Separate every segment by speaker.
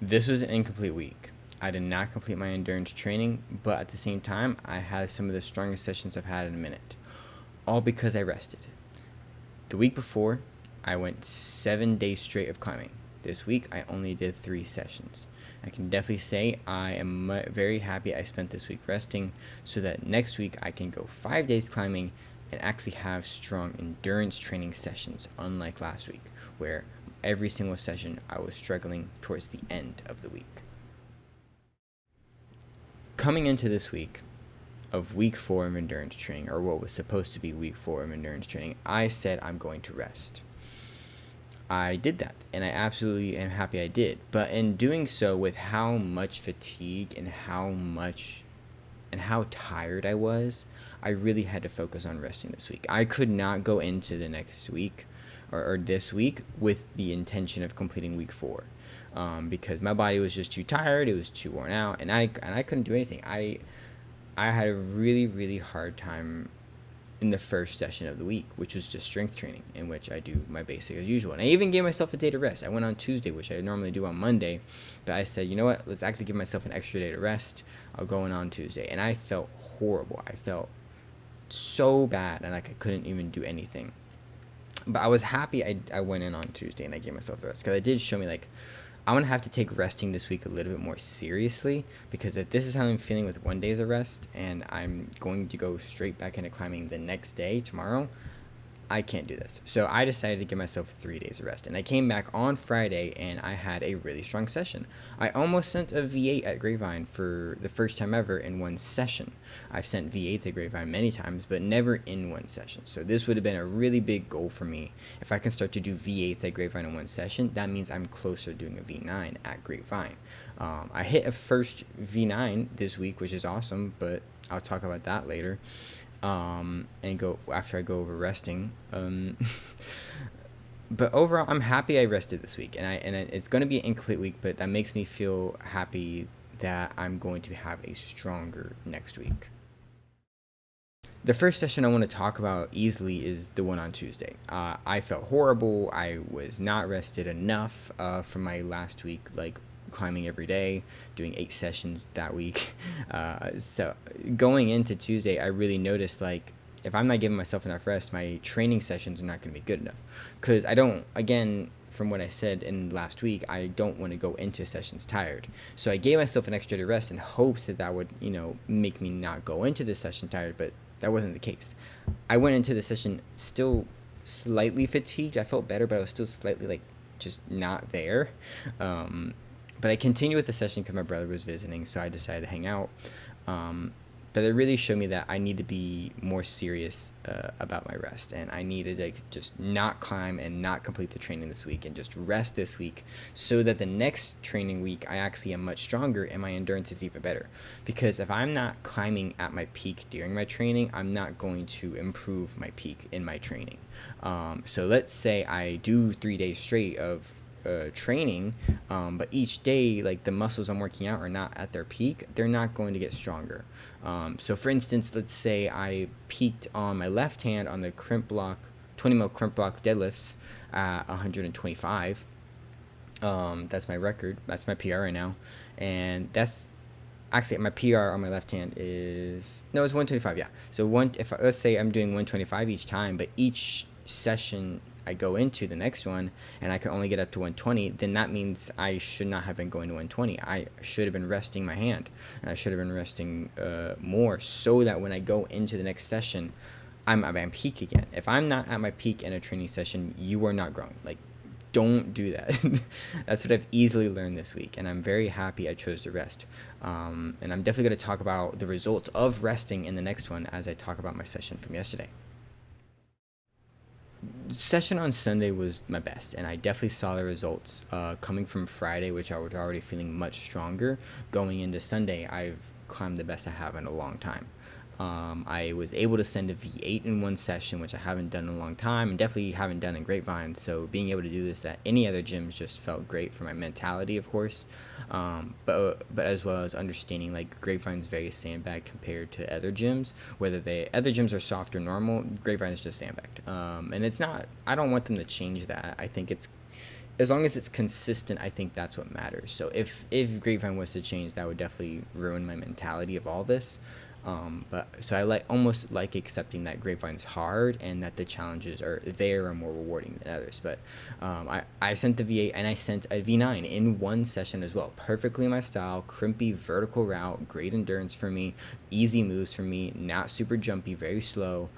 Speaker 1: This was an incomplete week. I did not complete my endurance training, but at the same time, I had some of the strongest sessions I've had in a minute, all because I rested. The week before, I went 7 days straight of climbing. This week, I only did 3 sessions. I can definitely say I am very happy I spent this week resting so that next week I can go 5 days climbing and actually have strong endurance training sessions, unlike last week, where every single session I was struggling towards the end of the week. Coming into this week of week 4 of endurance training, or what was supposed to be week 4 of endurance training, I said I'm going to rest. I did that, and I absolutely am happy I did. But in doing so, with how much fatigue and how tired I was, I really had to focus on resting this week. I could not go into the next week or this week with the intention of completing week 4, because my body was just too tired. It was too worn out, and I couldn't do anything. I had a really hard time in the first session of the week, which was just strength training, in which I do my basic as usual. And I even gave myself a day to rest. I went on Tuesday, which I normally do on Monday, but I said, you know what, let's actually give myself an extra day to rest. I'll go in on Tuesday. And I felt horrible. I felt so bad, and like I couldn't even do anything. But I was happy I went in on Tuesday and I gave myself the rest, because it did show me, like, I'm going to have to take resting this week a little bit more seriously, because if this is how I'm feeling with 1 day of rest and I'm going to go straight back into climbing the next day, tomorrow, I can't do this. So I decided to give myself 3 days of rest. And I came back on Friday and I had a really strong session. I almost sent a V8 at Grapevine for the first time ever in one session. I've sent V8s at Grapevine many times, but never in one session. So this would have been a really big goal for me. If I can start to do V8s at Grapevine in one session, that means I'm closer to doing a V9 at Grapevine. I hit a first V9 this week, which is awesome, but I'll talk about that later. And go after I go over resting. But overall, I'm happy I rested this week, and it's going to be an incomplete week, but that makes me feel happy that I'm going to have a stronger next week. The first session I want to talk about easily is the one on Tuesday. I felt horrible. I was not rested enough from my last week, like climbing every day, doing 8 sessions that week. So going into Tuesday, I really noticed, like, if I'm not giving myself enough rest, my training sessions are not going to be good enough. Because I don't, again, from what I said in last week, I don't want to go into sessions tired. So I gave myself an extra day to rest in hopes that would, make me not go into the session tired, but that wasn't the case. I went into the session still slightly fatigued. I felt better, but I was still slightly, like, just not there. But I continued with the session because my brother was visiting, so I decided to hang out. But it really showed me that I need to be more serious about my rest, and I needed to just not climb and not complete the training this week and just rest this week, so that the next training week I actually am much stronger and my endurance is even better. Because if I'm not climbing at my peak during my training, I'm not going to improve my peak in my training. So let's say I do 3 days straight of training, but each day, like, the muscles I'm working out are not at their peak, they're not going to get stronger. So for instance, let's say I peaked on my left hand on the crimp block, 20 mil crimp block deadlifts at 125. That's my record. That's my PR right now. And that's actually my PR on my left hand is, no, it's 125. Yeah. So if let's say I'm doing 125 each time, but each session I go into the next one and I can only get up to 120, then that means I should not have been going to 120. I should have been resting my hand, and I should have been resting more, so that when I go into the next session, I'm at my peak again. If I'm not at my peak in a training session, you are not growing. Like, don't do that. That's what I've easily learned this week, and I'm very happy I chose to rest. And I'm definitely going to talk about the results of resting in the next one as I talk about my session from yesterday. Session on Sunday was my best, and I definitely saw the results coming from Friday, which I was already feeling much stronger. Going into Sunday, I've climbed the best I have in a long time. I was able to send a V8 in one session, which I haven't done in a long time, and definitely haven't done in Grapevine. So being able to do this at any other gyms just felt great for my mentality, of course, but as well as understanding, like, Grapevine's very sandbag compared to other gyms. Whether other gyms are soft or normal, Grapevine is just sandbagged, and it's not. I don't want them to change that. I think as long as it's consistent, I think that's what matters. So if Grapevine was to change, that would definitely ruin my mentality of all this. But so I almost like accepting that Grapevine's hard and that the challenges are there are more rewarding than others. But I sent the V8 and I sent a V9 in one session as well. Perfectly my style, crimpy vertical route, great endurance for me, easy moves for me, not super jumpy, very slow,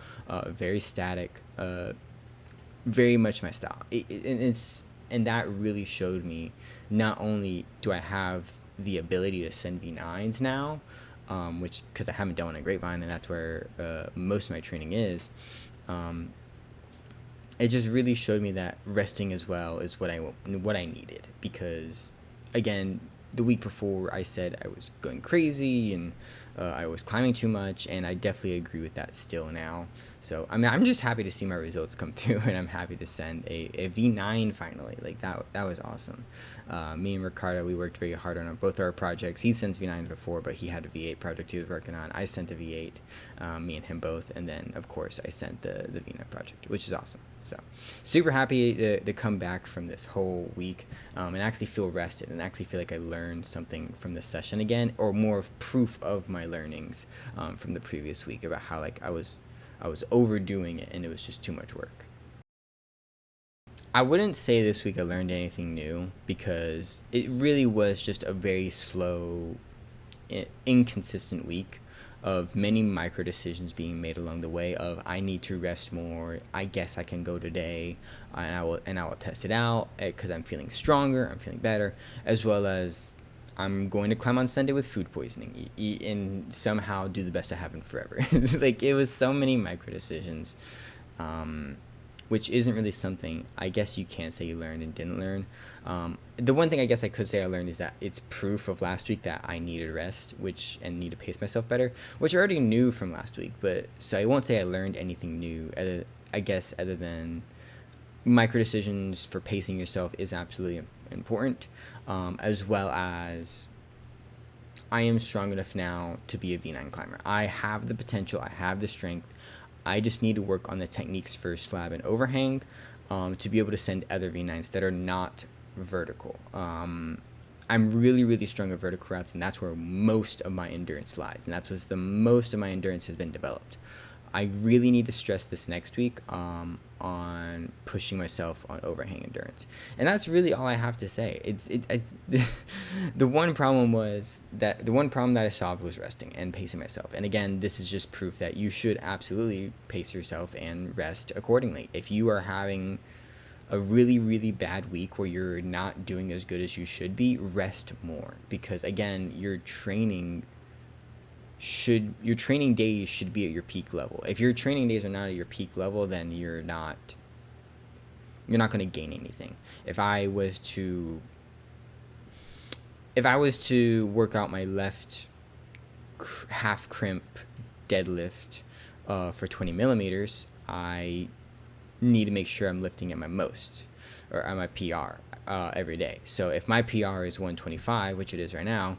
Speaker 1: very static, very much my style. And that really showed me not only do I have the ability to send V9s now, which because I haven't done one at Grapevine and that's where most of my training is. It just really showed me that resting as well is what I needed, because again, the week before I said I was going crazy and I was climbing too much, and I definitely agree with that still now. So I mean, I'm just happy to see my results come through, and I'm happy to send a V9 finally. Like that was awesome. Me and Ricardo, we worked very hard on both our projects. He sends V9s before, but he had a V8 project he was working on. I sent a V8, me and him both, and then of course I sent the V9 project, which is awesome. So super happy to come back from this whole week and actually feel rested and actually feel like I learned something from this session again, or more of proof of my learnings from the previous week about how like I was overdoing it and it was just too much work. I wouldn't say this week I learned anything new, because it really was just a very slow, inconsistent week of many micro decisions being made along the way of I need to rest more. I guess I can go today, and I will test it out because I'm feeling stronger, I'm feeling better, as well as I'm going to climb on Sunday with food poisoning, eat and somehow do the best I haven't forever. Like it was so many micro decisions, which isn't really something I guess you can't say you learned and didn't learn. The one thing I guess I could say I learned is that it's proof of last week that I needed rest, and need to pace myself better, which I already knew from last week. But so I won't say I learned anything new, I guess, other than micro decisions for pacing yourself is absolutely important, as well as I am strong enough now to be a V9 climber. I have the potential, I have the strength. I just need to work on the techniques for slab and overhang to be able to send other V9s that are not vertical. I'm really, really strong at vertical routes, and that's where most of my endurance lies, and that's where the most of my endurance has been developed. I really need to stress this next week on pushing myself on overhang endurance, and that's really all I have to say. It's the one problem that I solved was resting and pacing myself. And again, this is just proof that you should absolutely pace yourself and rest accordingly. If you are having a really, really bad week where you're not doing as good as you should be, rest more, because again, your training days should be at your peak level. If your training days are not at your peak level, then you're not going to gain anything. If I was to work out my left half crimp deadlift for 20 millimeters, I need to make sure I'm lifting at my most, or at my PR every day. So if my PR is 125, which it is right now,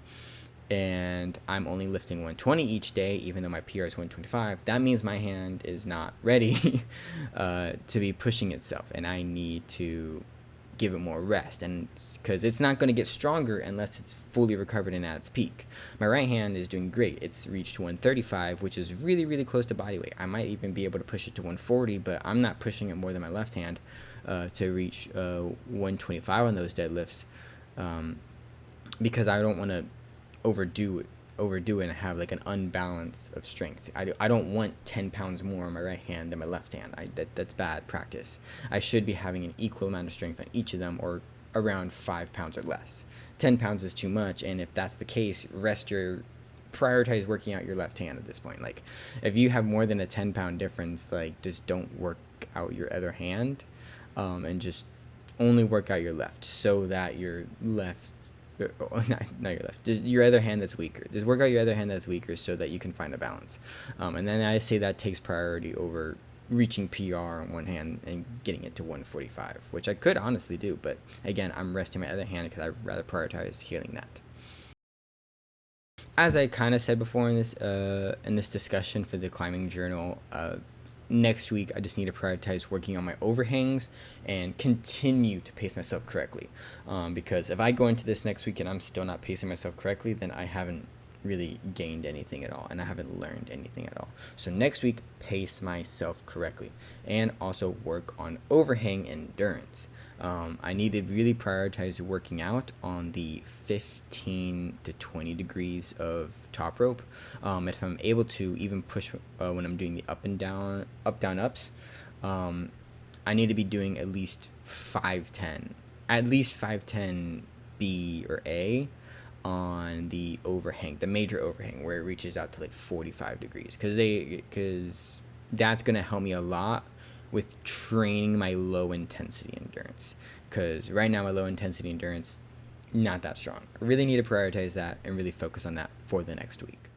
Speaker 1: and I'm only lifting 120 each day, even though my PR is 125, that means my hand is not ready to be pushing itself, and I need to give it more rest, and because it's not going to get stronger unless it's fully recovered and at its peak. My right hand is doing great. It's reached 135, which is really, really close to body weight. I might even be able to push it to 140, but I'm not pushing it more than my left hand to reach 125 on those deadlifts, because I don't want to overdo it and have like an unbalance of strength. I don't want 10 pounds more on my right hand than my left hand. That's bad practice. I should be having an equal amount of strength on each of them, or around 5 pounds or less. 10 pounds is too much, and if that's the case, prioritize working out your left hand at this point. Like if you have more than a 10-pound difference, like just don't work out your other hand, and just only work out your left, so that your left, not your left, just your other hand that's weaker. Just work out your other hand that's weaker so that you can find a balance. And then I say that takes priority over reaching PR on one hand and getting it to 145, which I could honestly do, but again, I'm resting my other hand because I'd rather prioritize healing that. As I kind of said before in this discussion for the climbing journal, next week I just need to prioritize working on my overhangs and continue to pace myself correctly. Because if I go into this next week and I'm still not pacing myself correctly, then I haven't really gained anything at all, and I haven't learned anything at all. So next week, pace myself correctly and also work on overhang endurance. I need to really prioritize working out on the 15 to 20 degrees of top rope. If I'm able to even push when I'm doing the up and down, up, down, ups, I need to be doing at least 510, at least 510 B or A on the overhang, the major overhang, where it reaches out to like 45 degrees, because that's gonna help me a lot with training my low intensity endurance. Because right now my low intensity endurance not that strong. I really need to prioritize that and really focus on that for the next week.